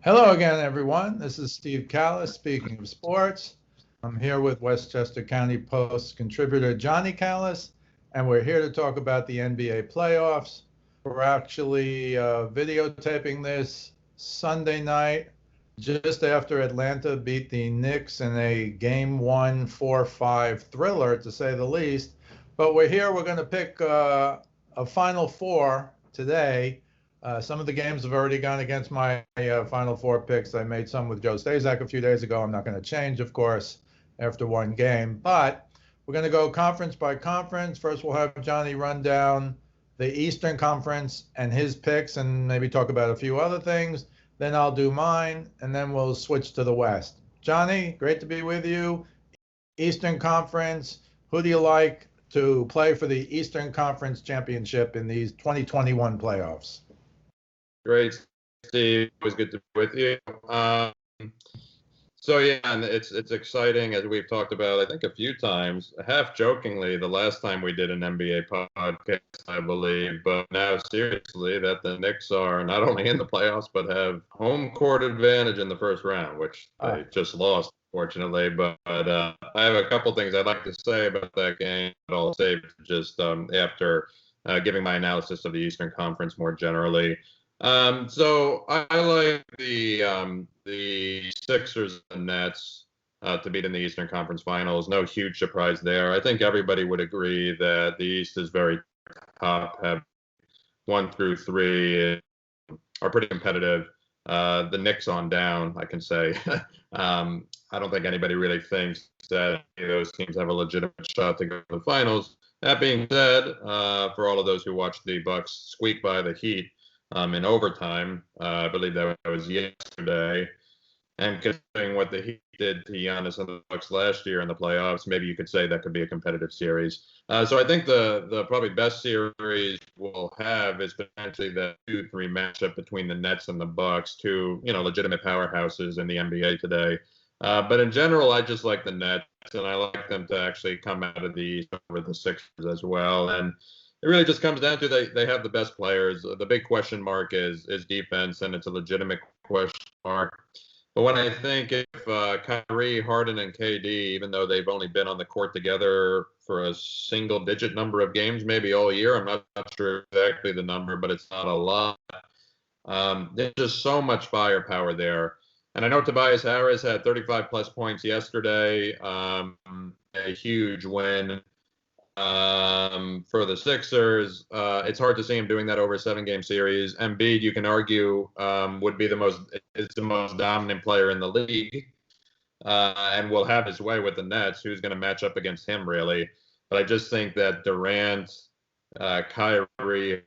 Hello again, everyone. This is Steve Kallas, speaking of sports. I'm here with Westchester County Post contributor Johnnie Kallas, and we're here to talk about the NBA playoffs. We're actually videotaping this Sunday night, just after Atlanta beat the Knicks in a Game 1 4-5 thriller, to say the least. But we're going to pick a Final Four today. Some of the games have already gone against my Final Four picks. I made some with Joe Stazak a few days ago. I'm not going to change, of course, after one game. But we're going to go conference by conference. First, we'll have Johnny run down the Eastern Conference and his picks and maybe talk about a few other things. Then I'll do mine, and then we'll switch to the West. Johnny, great to be with you. Eastern Conference, who do you like to play for the Eastern Conference Championship in these 2021 playoffs? Great, Steve. Always good to be with you. So yeah, and it's exciting, as we've talked about, I think a few times, half jokingly, the last time we did an NBA podcast, I believe, but now seriously, that the Knicks are not only in the playoffs but have home court advantage in the first round, which they just lost, fortunately. But I have a couple things I'd like to say about that game, but I'll save just after giving my analysis of the Eastern Conference more generally. So I like the Sixers and Nets to beat in the Eastern Conference Finals. No huge surprise there. I think everybody would agree that the East is very top heavy. 1 through 3 are pretty competitive. The Knicks on down, I can say. I don't think anybody really thinks that any of those teams have a legitimate shot to go to the finals. That being said, for all of those who watched the Bucks squeak by the Heat in overtime, I believe that was yesterday. And considering what the Heat did to Giannis and the Bucks last year in the playoffs, maybe you could say that could be a competitive series. So I think the probably best series we'll have is potentially the 2-3 matchup between the Nets and the Bucks, two legitimate powerhouses in the NBA today. But in general, I just like the Nets, and I like them to actually come out of the East over the Sixers as well. And it really just comes down to they have the best players. The big question mark is defense, and it's a legitimate question mark. But when I think if Kyrie, Harden, and KD, even though they've only been on the court together for a single-digit number of games, maybe all year, I'm not sure exactly the number, but it's not a lot. There's just so much firepower there. And I know Tobias Harris had 35-plus points yesterday, a huge win for the Sixers. It's hard to see him doing that over a 7-game series. Embiid, you can argue, would be the most dominant player in the league, and will have his way with the Nets. Who's going to match up against him, really? But I just think that Durant, Kyrie,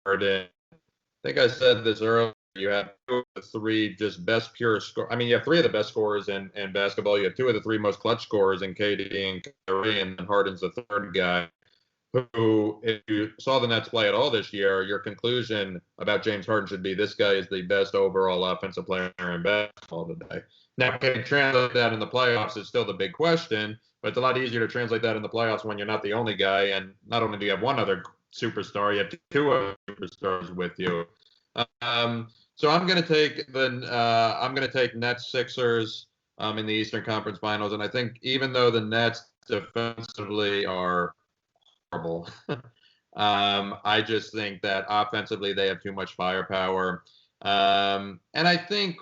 Harden, I think I said this earlier, you have 2 of the 3 just best pure score. I mean, you have 3 of the best scorers in basketball. You have 2 of the 3 most clutch scorers in KD and Kyrie, and then Harden's the third guy who, if you saw the Nets play at all this year, your conclusion about James Harden should be this guy is the best overall offensive player in basketball today. Now, can you translate that in the playoffs is still the big question, but it's a lot easier to translate that in the playoffs when you're not the only guy, and not only do you have one other superstar, you have 2 other superstars with you. So I'm going to take Nets Sixers in the Eastern Conference Finals, and I think even though the Nets defensively are horrible, I just think that offensively they have too much firepower. And I think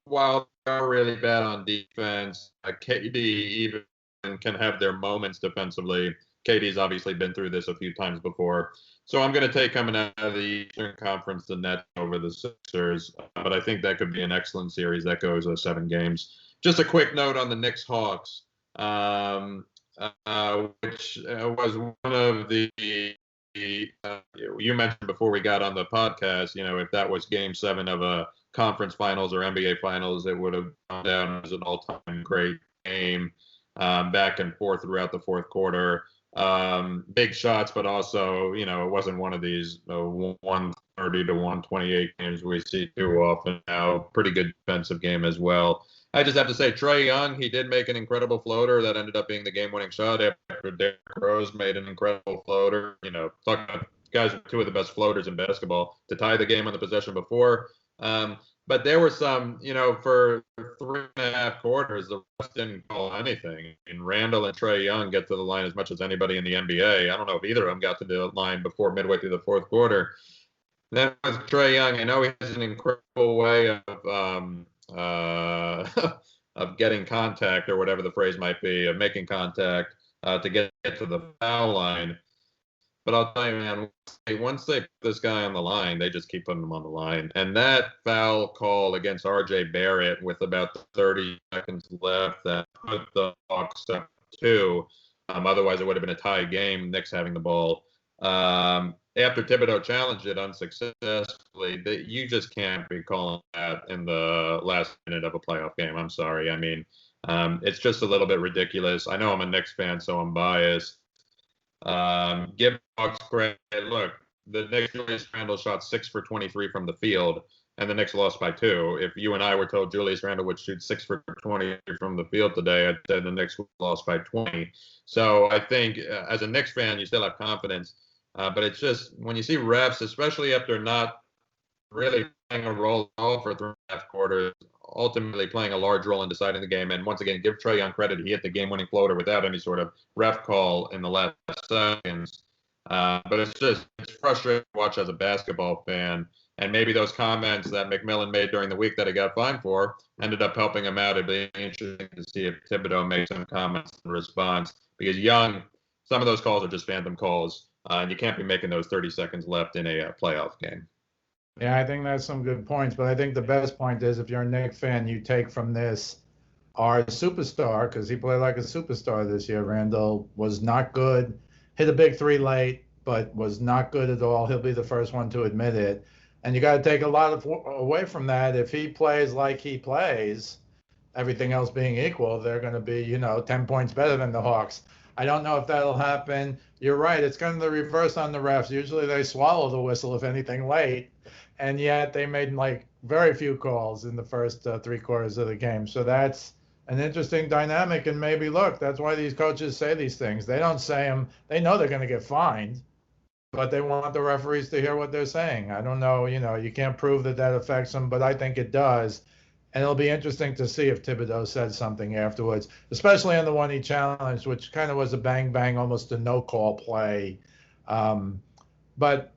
while they are really bad on defense, KD even can have their moments defensively. KD's obviously been through this a few times before. So I'm going to take, coming out of the Eastern Conference, the Nets over the Sixers. But I think that could be an excellent series that goes 7 games. Just a quick note on the Knicks-Hawks, which was one of the you mentioned before we got on the podcast, if that was Game 7 of a conference finals or NBA finals, it would have gone down as an all-time great game, back and forth throughout the fourth quarter. Big shots, but also, it wasn't one of these 130 to 128 games we see too often now. Pretty good defensive game as well. I just have to say, Trae Young, he did make an incredible floater that ended up being the game-winning shot after Derrick Rose made an incredible floater. Talking about guys with 2 of the best floaters in basketball to tie the game on the possession before. but there were some, for 3.5 quarters, the refs didn't call anything. And Randall and Trae Young get to the line as much as anybody in the NBA. I don't know if either of them got to the line before midway through the fourth quarter. Then with Trae Young, I know he has an incredible way of getting contact, or whatever the phrase might be, of making contact to get to the foul line. But I'll tell you, man, once they put this guy on the line, they just keep putting him on the line. And that foul call against R.J. Barrett with about 30 seconds left that put the Hawks up 2. Otherwise, it would have been a tie game, Knicks having the ball. After Thibodeau challenged it unsuccessfully, that you just can't be calling that in the last minute of a playoff game. I'm sorry. I mean, it's just a little bit ridiculous. I know I'm a Knicks fan, so I'm biased. Give Hawks credit. Look, the Knicks, Julius Randle shot 6 for 23 from the field, and the Knicks lost by 2. If you and I were told Julius Randle would shoot 6 for 20 from the field today, I'd say the Knicks lost by 20. So I think as a Knicks fan, you still have confidence. But it's just when you see refs, especially after not really playing a role at all for 3.5 quarters, ultimately playing a large role in deciding the game. And once again, give Trae Young credit. He hit the game-winning floater without any sort of ref call in the last seconds. But it's frustrating to watch as a basketball fan. And maybe those comments that McMillan made during the week that he got fined for ended up helping him out. It'd be interesting to see if Thibodeau makes some comments in response. Because Young, some of those calls are just phantom calls. And you can't be making those 30 seconds left in a playoff game. Yeah, I think that's some good points. But I think the best point is if you're a Knicks fan, you take from this our superstar, because he played like a superstar this year. Randall was not good, hit a big 3 late, but was not good at all. He'll be the first one to admit it. And you got to take a lot away from that. If he plays like he plays, everything else being equal, they're going to be, 10 points better than the Hawks. I don't know if that'll happen. You're right. It's kind of the reverse on the refs. Usually they swallow the whistle, if anything, late. And yet they made like very few calls in the first 3 quarters of the game. So that's an interesting dynamic. And maybe, look, that's why these coaches say these things. They don't say them. They know they're going to get fined, but they want the referees to hear what they're saying. I don't know. You can't prove that affects them, but I think it does. And it'll be interesting to see if Thibodeau said something afterwards, especially on the one he challenged, which kind of was a bang-bang, almost a no-call play. But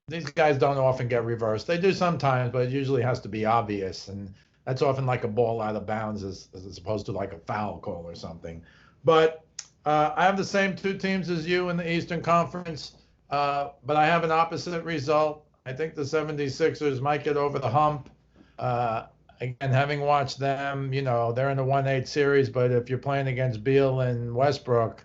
these guys don't often get reversed. They do sometimes, but it usually has to be obvious. And that's often like a ball out of bounds as opposed to like a foul call or something. But I have the same 2 teams as you in the Eastern Conference, but I have an opposite result. I think the 76ers might get over the hump. Again, having watched them, they're in a 1-8 series, but if you're playing against Beal and Westbrook,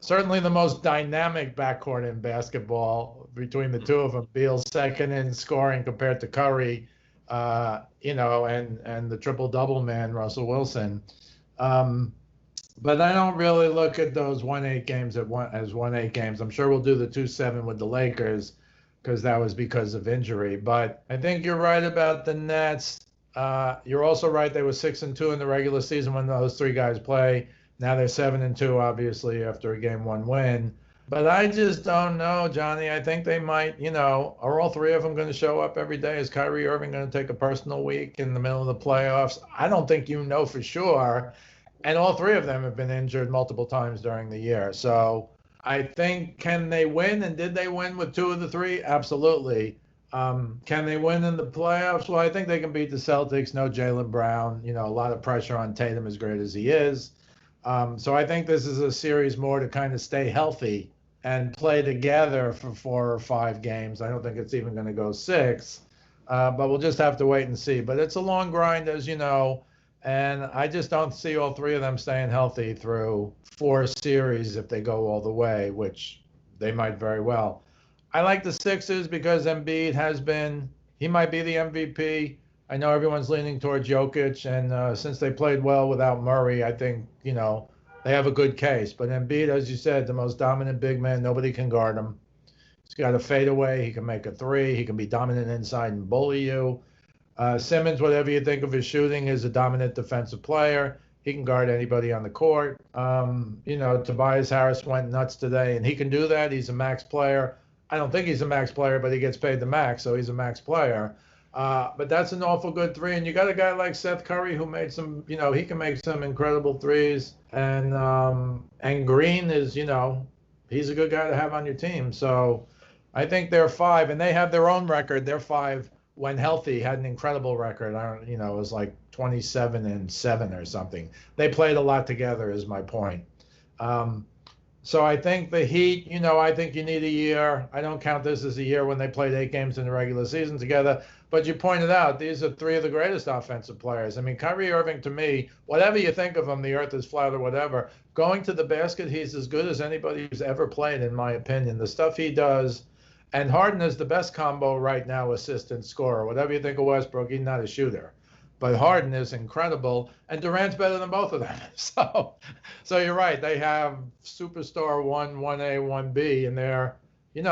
certainly the most dynamic backcourt in basketball between the 2 of them. Beal's second in scoring compared to Curry, and the triple-double man, Russell Wilson. But I don't really look at those 1-8 games as 1-8 games. I'm sure we'll do the 2-7 with the Lakers because that was because of injury. But I think you're right about the Nets. You're also right. They were 6-2 in the regular season when those 3 guys play. Now they're 7-2, obviously, after a game 1 win. But I just don't know, Johnny. I think they might, are all 3 of them going to show up every day? Is Kyrie Irving going to take a personal week in the middle of the playoffs? I don't think you know for sure. And all 3 of them have been injured multiple times during the year. So I think, can they win? And did they win with 2 of the 3? Absolutely. Can they win in the playoffs? Well, I think they can beat the Celtics. No Jaylen Brown. A lot of pressure on Tatum, as great as he is. So I think this is a series more to kind of stay healthy and play together for 4 or 5 games. I don't think it's even going to go 6, but we'll just have to wait and see. But it's a long grind, as you know, and I just don't see all 3 of them staying healthy through 4 series if they go all the way, which they might very well. I like the Sixers because Embiid he might be the MVP. I know everyone's leaning towards Jokic, and since they played well without Murray, I think, they have a good case. But Embiid, as you said, the most dominant big man, nobody can guard him. He's got a fadeaway. He can make a 3. He can be dominant inside and bully you. Simmons, whatever you think of his shooting, is a dominant defensive player. He can guard anybody on the court. Tobias Harris went nuts today, and he can do that. He's a max player. I don't think he's a max player, but he gets paid the max, so he's a max player. But that's an awful good three. And you got a guy like Seth Curry who made some, he can make some incredible threes. And Green is, he's a good guy to have on your team. So I think they're five, and they have their own record. They're five when healthy, had an incredible record. I don't, it was like 27-7 or something. They played a lot together, is my point. So I think the Heat, I think you need a year. I don't count this as a year when they played 8 games in the regular season together. But you pointed out these are three of the greatest offensive players. I mean, Kyrie Irving, to me, whatever you think of him, the earth is flat or whatever, going to the basket, he's as good as anybody who's ever played, in my opinion. The stuff he does. And Harden is the best combo right now, assistant scorer. Whatever you think of Westbrook, he's not a shooter. But Harden is incredible, and Durant's better than both of them. So you're right. They have superstar 1A, 1B, and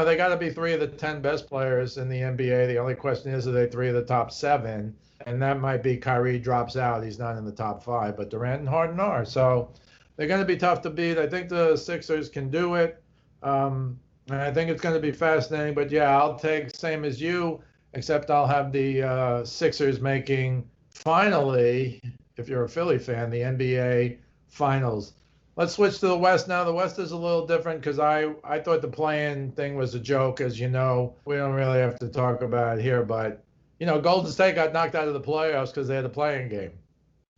they got to be three of the 10 best players in the NBA. The only question is, are they three of the top 7? And that might be Kyrie drops out. He's not in the top 5, but Durant and Harden are. So they're going to be tough to beat. I think the Sixers can do it. And I think it's going to be fascinating. But, yeah, I'll take same as you, except I'll have the Sixers making finally, if you're a Philly fan, the NBA Finals. Let's switch to the West now. The West is a little different because I thought the play-in thing was a joke, as you know. We don't really have to talk about it here, but, Golden State got knocked out of the playoffs because they had a play-in game.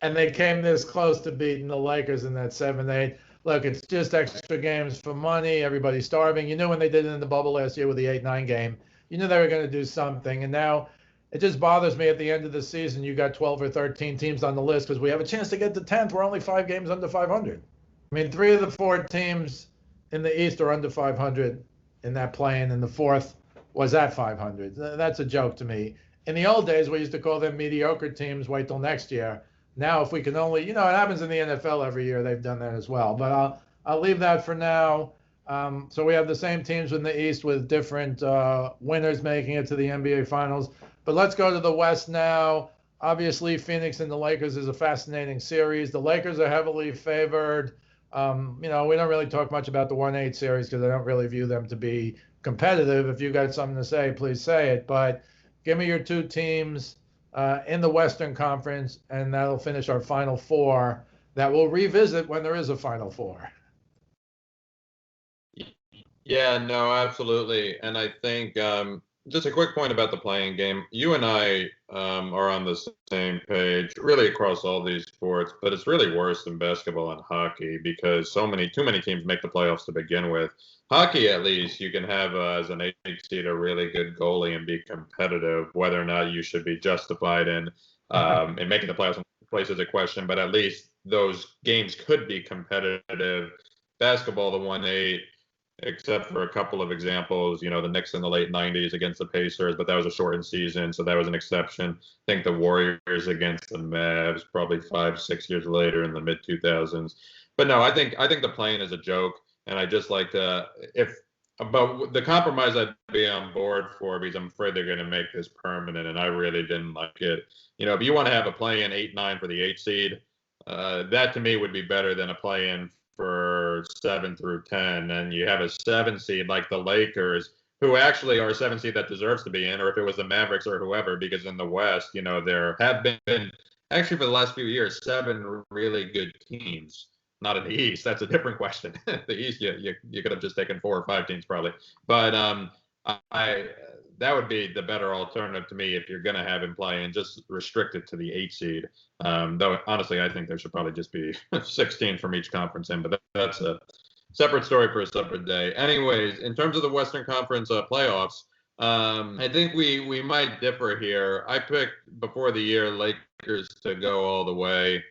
And they came this close to beating the Lakers in that 7-8. Look, it's just extra games for money. Everybody's starving. You knew when they did it in the bubble last year with the 8-9 game, you knew they were going to do something. And now it just bothers me at the end of the season, you got 12 or 13 teams on the list because we have a chance to get to 10th. We're only 5 games under 500. I mean, 3 of the 4 teams in the East are under 500 in that play-in, and the 4th was at 500. That's a joke to me. In the old days, we used to call them mediocre teams, wait till next year. Now, if we can only, it happens in the NFL every year. They've done that as well. But I'll leave that for now. So we have the same teams in the East with different winners making it to the NBA Finals. But let's go to the West now. Obviously, Phoenix and the Lakers is a fascinating series. The Lakers are heavily favored. We don't really talk much about the 1-8 series because I don't really view them to be competitive. If you got something to say, please say it. But give me your 2 teams in the Western Conference, and that'll finish our Final Four that we'll revisit when there is a Final Four. Yeah, no, absolutely. And I think just a quick point about the playing game. You and I are on the same page, really across all these sports, but it's really worse than basketball and hockey because too many teams make the playoffs to begin with. Hockey, at least, you can have as an 8 seed a really good goalie and be competitive. Whether or not you should be justified in making the playoffs in place is a question, but at least those games could be competitive. Basketball, the 1-8. Except for a couple of examples, the Knicks in the late 90s against the Pacers, but that was a shortened season, so that was an exception. I think the Warriors against the Mavs probably 5-6 years later in the mid 2000s. But no, I think the play-in is a joke, and I just like to but the compromise I'd be on board for because I'm afraid they're going to make this permanent, and I really didn't like it. If you want to have a play-in 8-9 for the 8 seed, that to me would be better than a play-in for 7 through 10, and you have a 7 seed like the Lakers, who actually are a 7 seed that deserves to be in, or if it was the Mavericks or whoever, because in the West, there have been actually for the last few years 7 really good teams. Not in the East. That's a different question. The East, you could have just taken 4 or 5 teams probably, but that would be the better alternative to me if you're going to have him play and just restrict it to the 8 seed. Though, honestly, I think there should probably just be 16 from each conference in, but that's a separate story for a separate day. Anyways, in terms of the Western Conference playoffs, I think we might differ here. I picked before the year Lakers to go all the way.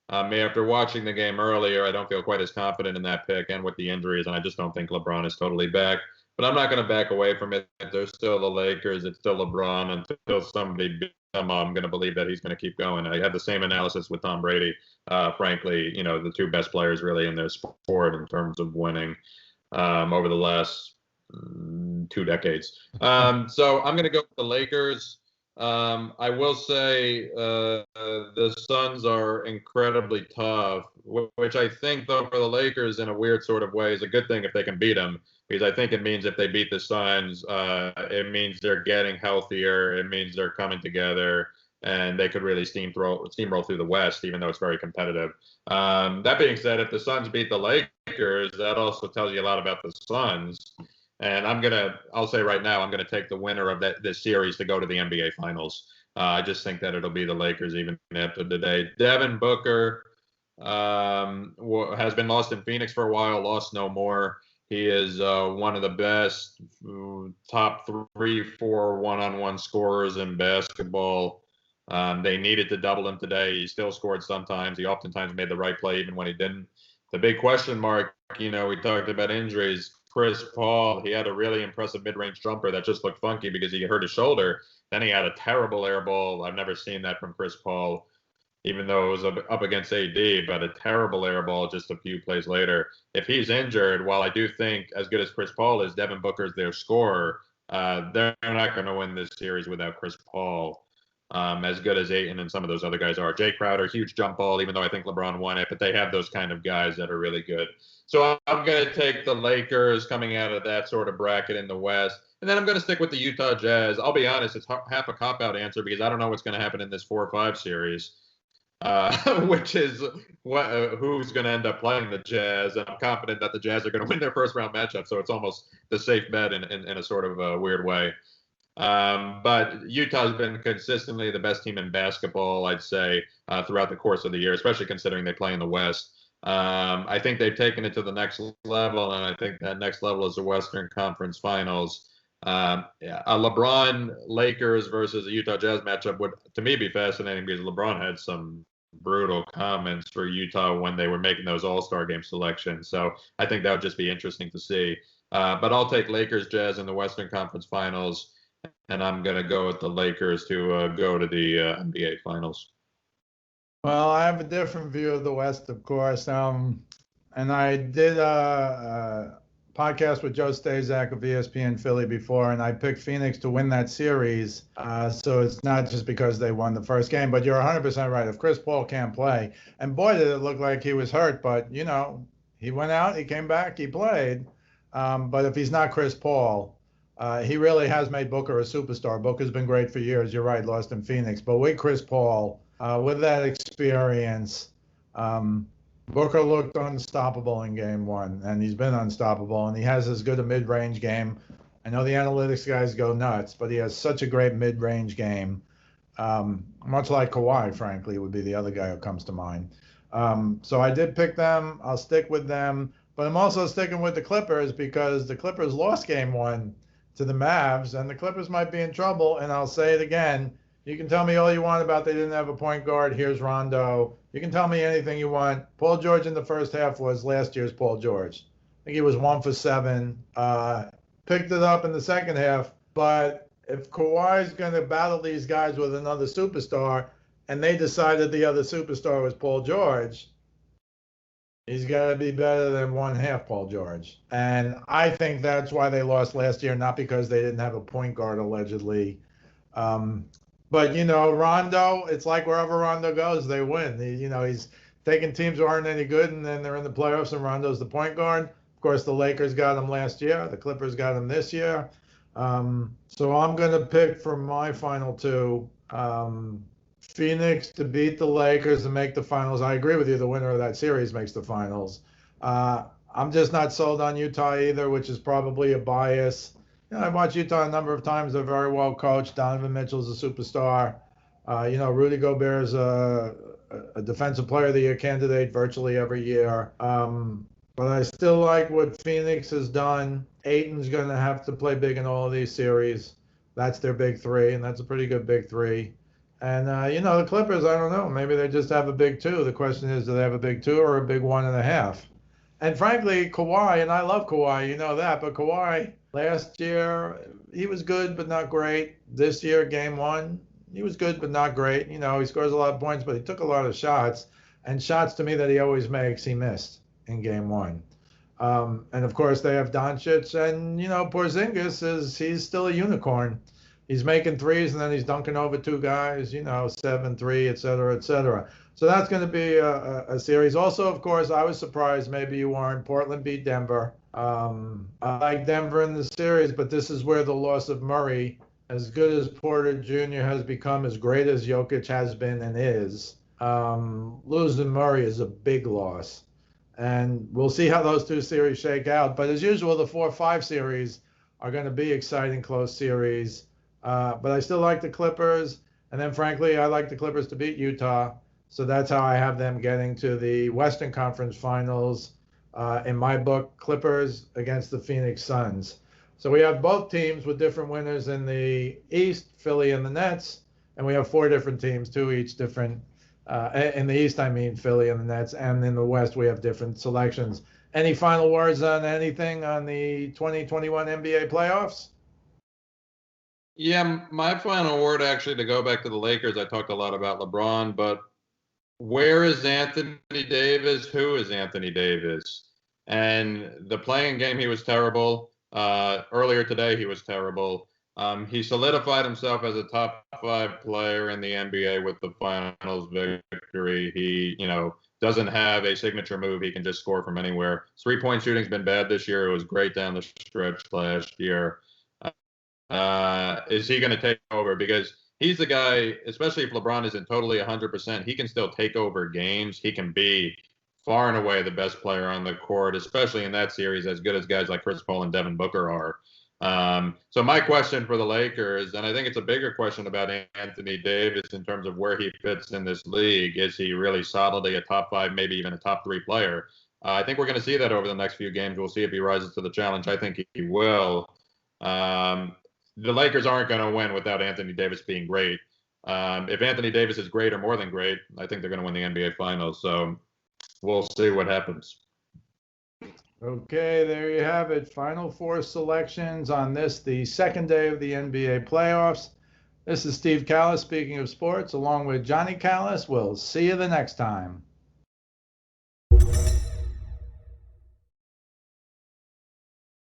After watching the game earlier, I don't feel quite as confident in that pick and with the injuries, and I just don't think LeBron is totally back. But I'm not going to back away from it. They're still the Lakers. It's still LeBron. Until somebody beats them, I'm going to believe that he's going to keep going. I had the same analysis with Tom Brady. Frankly, the 2 best players really in their sport in terms of winning over the last 2 decades. So I'm going to go with the Lakers. I will say the Suns are incredibly tough, which I think, though, for the Lakers in a weird sort of way is a good thing if they can beat them, because I think it means if they beat the Suns, it means they're getting healthier. It means they're coming together, and they could really steamroll through the West, even though it's very competitive. That being said, if the Suns beat the Lakers, that also tells you a lot about the Suns. And I'll say right now, I'm gonna take the winner of this series to go to the NBA Finals. I just think that it'll be the Lakers even after today. Devin Booker has been lost in Phoenix for a while, lost no more. He is one of the best top 3-4 one-on-one scorers in basketball. They needed to double him today. He still scored sometimes. He oftentimes made the right play even when he didn't. The big question mark, we talked about injuries. Chris Paul, he had a really impressive mid-range jumper that just looked funky because he hurt his shoulder. Then he had a terrible air ball. I've never seen that from Chris Paul, even though it was up against AD, but a terrible air ball just a few plays later. If he's injured, while I do think as good as Chris Paul is, Devin Booker's their scorer, they're not going to win this series without Chris Paul. As good as Ayton and some of those other guys are. Jay Crowder, huge jump ball, even though I think LeBron won it, but they have those kind of guys that are really good. So I'm going to take the Lakers coming out of that sort of bracket in the West. And then I'm going to stick with the Utah Jazz. I'll be honest, it's half a cop-out answer because I don't know what's going to happen in this 4-5 series, which is who's going to end up playing the Jazz. And I'm confident that the Jazz are going to win their first-round matchup, so it's almost the safe bet in a sort of weird way. But Utah's been consistently the best team in basketball, I'd say, throughout the course of the year, especially considering they play in the West. I think they've taken it to the next level, and I think that next level is the Western Conference Finals. A LeBron Lakers versus a Utah Jazz matchup would, to me, be fascinating because LeBron had some brutal comments for Utah when they were making those All-Star game selections. So I think that would just be interesting to see. But I'll take Lakers Jazz in the Western Conference Finals. And I'm going to go with the Lakers to go to the NBA Finals. Well, I have a different view of the West, of course. And I did a podcast with Joe Stazak of ESPN Philly before, and I picked Phoenix to win that series. So it's not just because they won the first game, but you're 100% right. If Chris Paul can't play, and boy, did it look like he was hurt, but, he went out, he came back, he played. But if he's not Chris Paul, he really has made Booker a superstar. Booker's been great for years. You're right, lost in Phoenix. But with Chris Paul, with that experience, Booker looked unstoppable in game one, and he's been unstoppable, and he has as good a mid-range game. I know the analytics guys go nuts, but he has such a great mid-range game, much like Kawhi, frankly, would be the other guy who comes to mind. So I did pick them. I'll stick with them. But I'm also sticking with the Clippers because the Clippers lost game one to the Mavs, and the Clippers might be in trouble. And I'll say it again. You can tell me all you want about they didn't have a point guard. Here's Rondo. You can tell me anything you want. Paul George in the first half was last year's Paul George. I think he was 1 for 7. Picked it up in the second half. But if Kawhi's going to battle these guys with another superstar, and they decided the other superstar was Paul George, he's got to be better than 1/2 Paul George. And I think that's why they lost last year, not because they didn't have a point guard, allegedly. But, Rondo, it's like wherever Rondo goes, they win. He's taking teams who aren't any good, and then they're in the playoffs, and Rondo's the point guard. Of course, the Lakers got him last year. The Clippers got him this year. So I'm going to pick for my final two, Phoenix to beat the Lakers and make the finals. I agree with you. The winner of that series makes the finals. I'm just not sold on Utah either, which is probably a bias. I've watched Utah a number of times. They're very well coached. Donovan Mitchell's a superstar. Rudy Gobert is a defensive player of the year candidate virtually every year. But I still like what Phoenix has done. Ayton's going to have to play big in all of these series. That's their big three, and that's a pretty good big three. And, the Clippers, I don't know. Maybe they just have a big two. The question is, do they have a big two or a big 1.5? And frankly, Kawhi, and I love Kawhi, you know that, but Kawhi last year, he was good but not great. This year, game one, he was good but not great. He scores a lot of points, but he took a lot of shots. And shots to me that he always makes, he missed in game one. And, of course, they have Doncic. And, Porzingis, he's still a unicorn. he's making threes and then he's dunking over two guys, 7-3, et cetera, et cetera. So that's going to be a series. Also, of course, I was surprised, maybe you weren't. Portland beat Denver. I like Denver in the series, but this is where the loss of Murray, as good as Porter Jr. has become, as great as Jokic has been and is, losing Murray is a big loss. And we'll see how those two series shake out. But as usual, the 4-5 series are going to be exciting, close series. But I still like the Clippers. And then, frankly, I like the Clippers to beat Utah. So that's how I have them getting to the Western Conference Finals. In my book, Clippers against the Phoenix Suns. So we have both teams with different winners in the East, Philly and the Nets. And we have 4 different teams, 2 each different. In the East, I mean Philly and the Nets. And in the West, we have different selections. Any final words on anything on the 2021 NBA playoffs? Yeah, my final word, actually, to go back to the Lakers, I talked a lot about LeBron, but where is Anthony Davis? Who is Anthony Davis? And the playing game, he was terrible. Earlier today, he was terrible. He solidified himself as a top 5 player in the NBA with the finals victory. He, doesn't have a signature move. He can just score from anywhere. 3-point shooting's been bad this year. It was great down the stretch last year. Is he going to take over? Because he's the guy, especially if LeBron isn't totally 100%, he can still take over games. He can be far and away the best player on the court, especially in that series, as good as guys like Chris Paul and Devin Booker are. So my question for the Lakers, and I think it's a bigger question about Anthony Davis in terms of where he fits in this league. Is he really solidly a top 5, maybe even a top 3 player? I think we're going to see that over the next few games. We'll see if he rises to the challenge. I think he will. The Lakers aren't going to win without Anthony Davis being great. If Anthony Davis is great or more than great, I think they're going to win the NBA Finals. So we'll see what happens. Okay, there you have it. Final 4 selections on this, the second day of the NBA playoffs. This is Steve Kallas speaking of sports, along with Johnnie Kallas. We'll see you the next time.